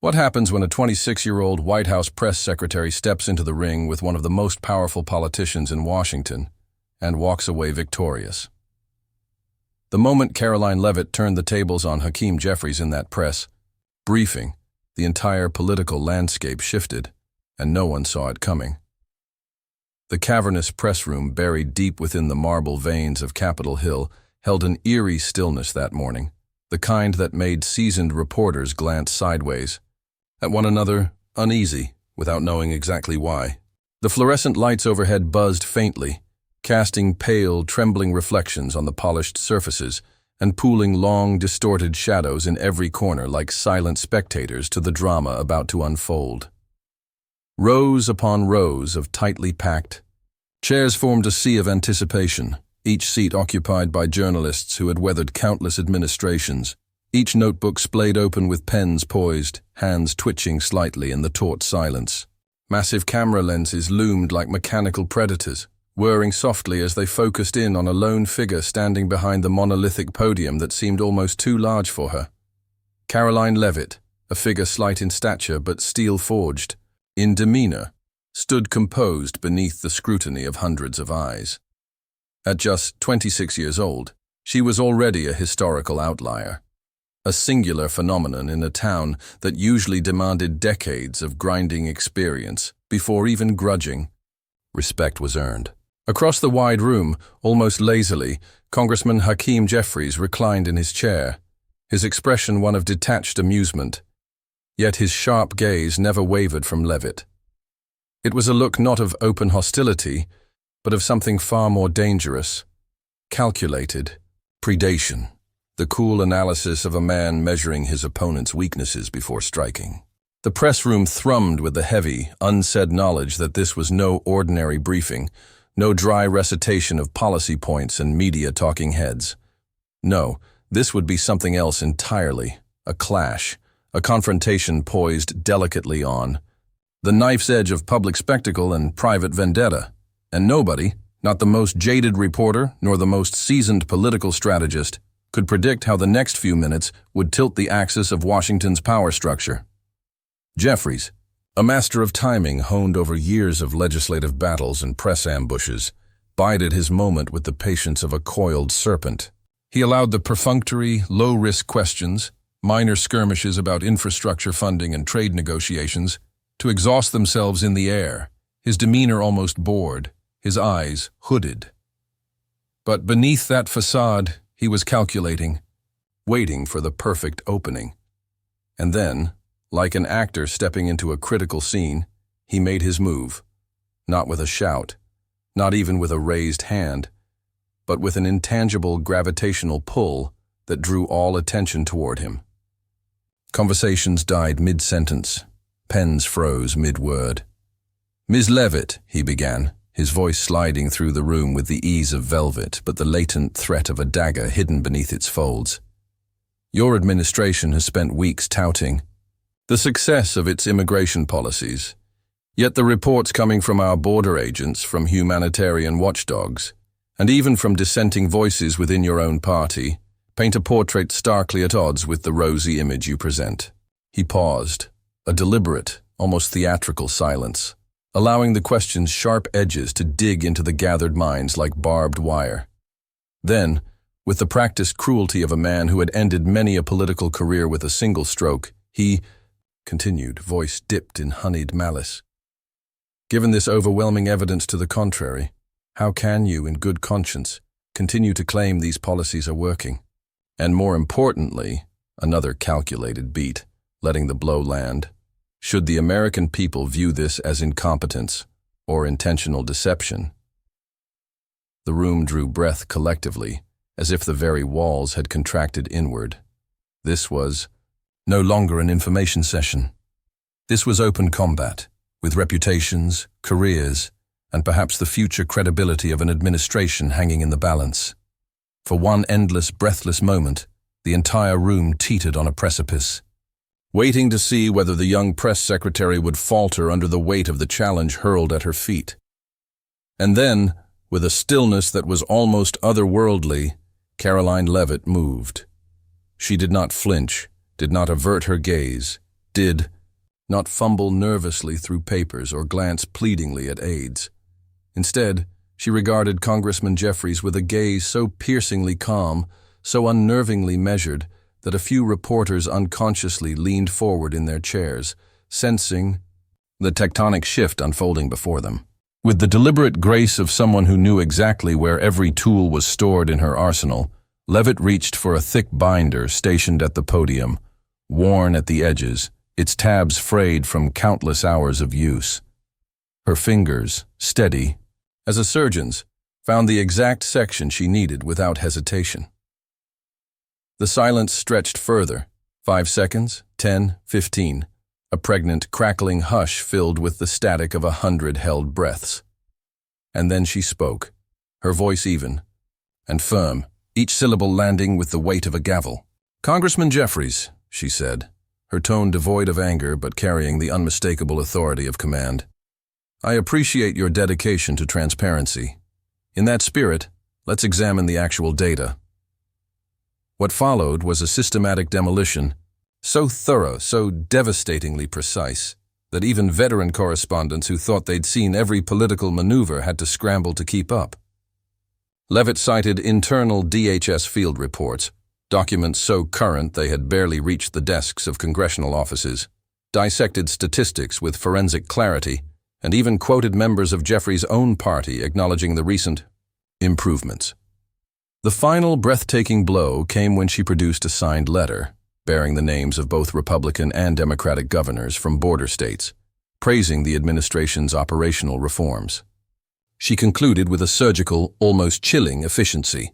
What happens when a 26-year-old White House press secretary steps into the ring with one of the most powerful politicians in Washington and walks away victorious? The moment Karoline Leavitt turned the tables on Hakeem Jeffries in that press briefing, the entire political landscape shifted, and no one saw it coming. The cavernous press room buried deep within the marble veins of Capitol Hill held an eerie stillness that morning, the kind that made seasoned reporters glance sideways at one another, uneasy, without knowing exactly why. The fluorescent lights overhead buzzed faintly, casting pale, trembling reflections on the polished surfaces and pooling long, distorted shadows in every corner like silent spectators to the drama about to unfold. Rows upon rows of tightly packed chairs formed a sea of anticipation, each seat occupied by journalists who had weathered countless administrations, each notebook splayed open with pens poised, hands twitching slightly in the taut silence. Massive camera lenses loomed like mechanical predators, whirring softly as they focused in on a lone figure standing behind the monolithic podium that seemed almost too large for her. Karoline Leavitt, a figure slight in stature but steel-forged, in demeanor, stood composed beneath the scrutiny of hundreds of eyes. At just 26 years old, she was already a historical outlier, a singular phenomenon in a town that usually demanded decades of grinding experience before even grudging respect was earned. Across the wide room, almost lazily, Congressman Hakeem Jeffries reclined in his chair, his expression one of detached amusement, yet his sharp gaze never wavered from Leavitt. It was a look not of open hostility, but of something far more dangerous, calculated, predation, the cool analysis of a man measuring his opponent's weaknesses before striking. The press room thrummed with the heavy, unsaid knowledge that this was no ordinary briefing, no dry recitation of policy points and media talking heads. No, this would be something else entirely, a clash, a confrontation poised delicately on the knife's edge of public spectacle and private vendetta. And nobody, not the most jaded reporter nor the most seasoned political strategist, could predict how the next few minutes would tilt the axis of Washington's power structure. Jeffries, a master of timing honed over years of legislative battles and press ambushes, bided his moment with the patience of a coiled serpent. He allowed the perfunctory, low-risk questions, minor skirmishes about infrastructure funding and trade negotiations, to exhaust themselves in the air, his demeanor almost bored, his eyes hooded. But beneath that facade, he was calculating, waiting for the perfect opening. And then, like an actor stepping into a critical scene, he made his move, not with a shout, not even with a raised hand, but with an intangible gravitational pull that drew all attention toward him. Conversations died mid-sentence. Pens froze mid-word. "Ms. Leavitt," he began, his voice sliding through the room with the ease of velvet but the latent threat of a dagger hidden beneath its folds. "Your administration has spent weeks touting the success of its immigration policies, yet the reports coming from our border agents, from humanitarian watchdogs, and even from dissenting voices within your own party, paint a portrait starkly at odds with the rosy image you present." He paused, a deliberate, almost theatrical silence, allowing the question's sharp edges to dig into the gathered minds like barbed wire. Then, with the practiced cruelty of a man who had ended many a political career with a single stroke, he continued, voice dipped in honeyed malice. "Given this overwhelming evidence to the contrary, how can you, in good conscience, continue to claim these policies are working? And more importantly," another calculated beat, letting the blow land, "should the American people view this as incompetence or intentional deception?" The room drew breath collectively, as if the very walls had contracted inward. This was no longer an information session. This was open combat, with reputations, careers, and perhaps the future credibility of an administration hanging in the balance. For one endless, breathless moment, the entire room teetered on a precipice, waiting to see whether the young press secretary would falter under the weight of the challenge hurled at her feet. And then, with a stillness that was almost otherworldly, Karoline Leavitt moved. She did not flinch, did not avert her gaze. did not fumble nervously through papers or glance pleadingly at aides. Instead, she regarded Congressman Jeffries with a gaze so piercingly calm, so unnervingly measured, that a few reporters unconsciously leaned forward in their chairs, sensing the tectonic shift unfolding before them. With the deliberate grace of someone who knew exactly where every tool was stored in her arsenal, Levitt reached for a thick binder stationed at the podium, worn at the edges, its tabs frayed from countless hours of use. Her fingers, steady as a surgeon's, found the exact section she needed without hesitation. The silence stretched further, 5 seconds, 10, 15, a pregnant, crackling hush filled with the static of 100 held breaths. And then she spoke, her voice even and firm, each syllable landing with the weight of a gavel. "Congressman Jeffries," she said, her tone devoid of anger but carrying the unmistakable authority of command. "I appreciate your dedication to transparency. In that spirit, let's examine the actual data." What followed was a systematic demolition, so thorough, so devastatingly precise, that even veteran correspondents who thought they'd seen every political maneuver had to scramble to keep up. Levitt cited internal DHS field reports, documents so current they had barely reached the desks of congressional offices, dissected statistics with forensic clarity, and even quoted members of Jeffries' own party acknowledging the recent improvements. The final breathtaking blow came when she produced a signed letter, bearing the names of both Republican and Democratic governors from border states, praising the administration's operational reforms. She concluded with a surgical, almost chilling efficiency.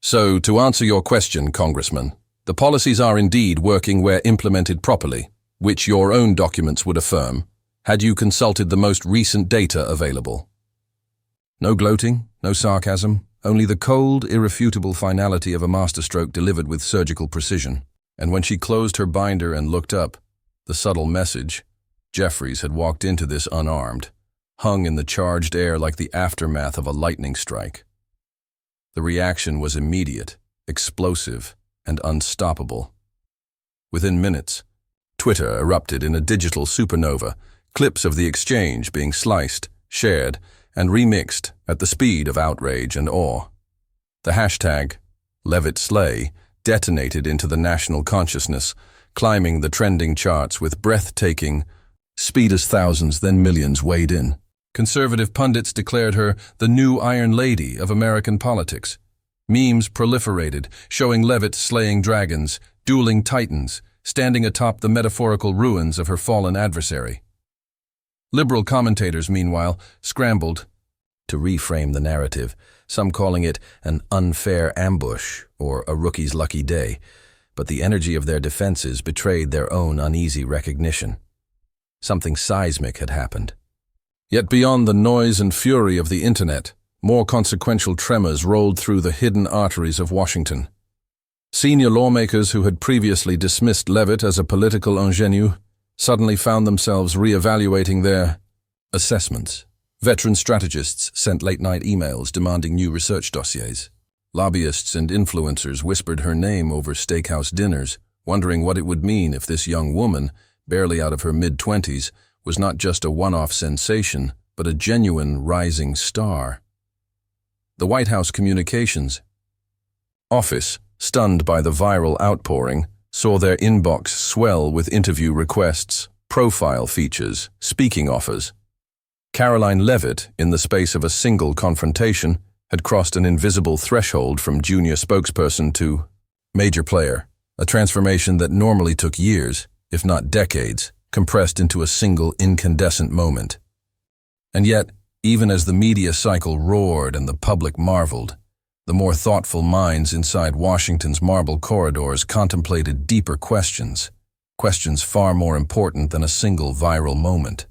"So, to answer your question, Congressman, the policies are indeed working where implemented properly, which your own documents would affirm, had you consulted the most recent data available." No gloating, no sarcasm, only the cold, irrefutable finality of a masterstroke delivered with surgical precision. And when she closed her binder and looked up, the subtle message, Jeffries had walked into this unarmed, hung in the charged air like the aftermath of a lightning strike. The reaction was immediate, explosive, and unstoppable. Within minutes, Twitter erupted in a digital supernova, clips of the exchange being sliced, shared, and remixed at the speed of outrage and awe. The hashtag, #LevittSlay, detonated into the national consciousness, climbing the trending charts with breathtaking speed as thousands, then millions weighed in. Conservative pundits declared her the new Iron Lady of American politics. Memes proliferated, showing Levitt slaying dragons, dueling titans, standing atop the metaphorical ruins of her fallen adversary. Liberal commentators, meanwhile, scrambled to reframe the narrative, some calling it an unfair ambush or a rookie's lucky day, but the energy of their defenses betrayed their own uneasy recognition. Something seismic had happened. Yet beyond the noise and fury of the internet, more consequential tremors rolled through the hidden arteries of Washington. Senior lawmakers who had previously dismissed Levitt as a political ingenue suddenly found themselves re-evaluating their assessments. Veteran strategists sent late-night emails demanding new research dossiers. Lobbyists and influencers whispered her name over steakhouse dinners, wondering what it would mean if this young woman, barely out of her mid-20s, was not just a one-off sensation, but a genuine rising star. The White House Communications office, stunned by the viral outpouring, saw their inbox swell with interview requests, profile features, speaking offers. Karoline Leavitt, in the space of a single confrontation, had crossed an invisible threshold from junior spokesperson to major player, a transformation that normally took years, if not decades, compressed into a single incandescent moment. And yet, even as the media cycle roared and the public marveled, the more thoughtful minds inside Washington's marble corridors contemplated deeper questions far more important than a single viral moment.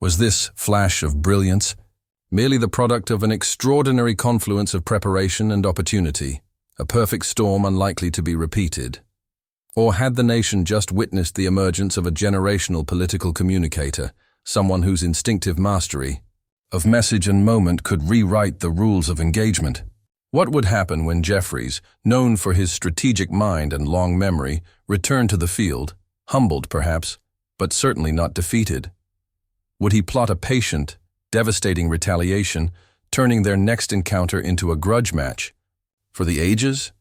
Was this flash of brilliance merely the product of an extraordinary confluence of preparation and opportunity, a perfect storm unlikely to be repeated? Or had the nation just witnessed the emergence of a generational political communicator, someone whose instinctive mastery of message and moment could rewrite the rules of engagement? What would happen when Jeffries, known for his strategic mind and long memory, returned to the field, humbled perhaps, but certainly not defeated? Would he plot a patient, devastating retaliation, turning their next encounter into a grudge match? For the ages?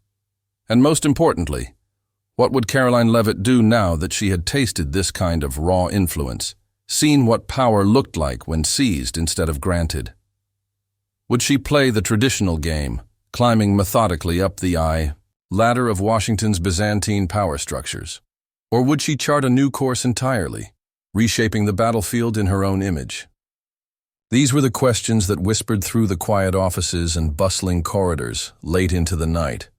And most importantly, what would Karoline Leavitt do now that she had tasted this kind of raw influence, seen what power looked like when seized instead of granted? Would she play the traditional game, climbing methodically up the ladder of Washington's Byzantine power structures? Or would she chart a new course entirely, reshaping the battlefield in her own image? These were the questions that whispered through the quiet offices and bustling corridors late into the night,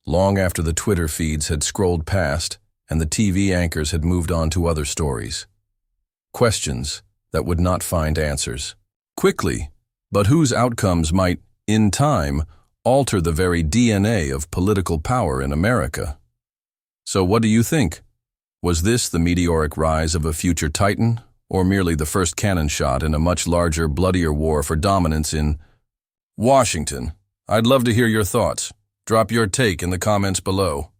long after the Twitter feeds had scrolled past and the TV anchors had moved on to other stories. Questions that would not find answers quickly, but whose outcomes might, in time, alter the very DNA of political power in America. So what do you think? Was this the meteoric rise of a future titan, or merely the first cannon shot in a much larger, bloodier war for dominance in Washington? I'd love to hear your thoughts. Drop your take in the comments below.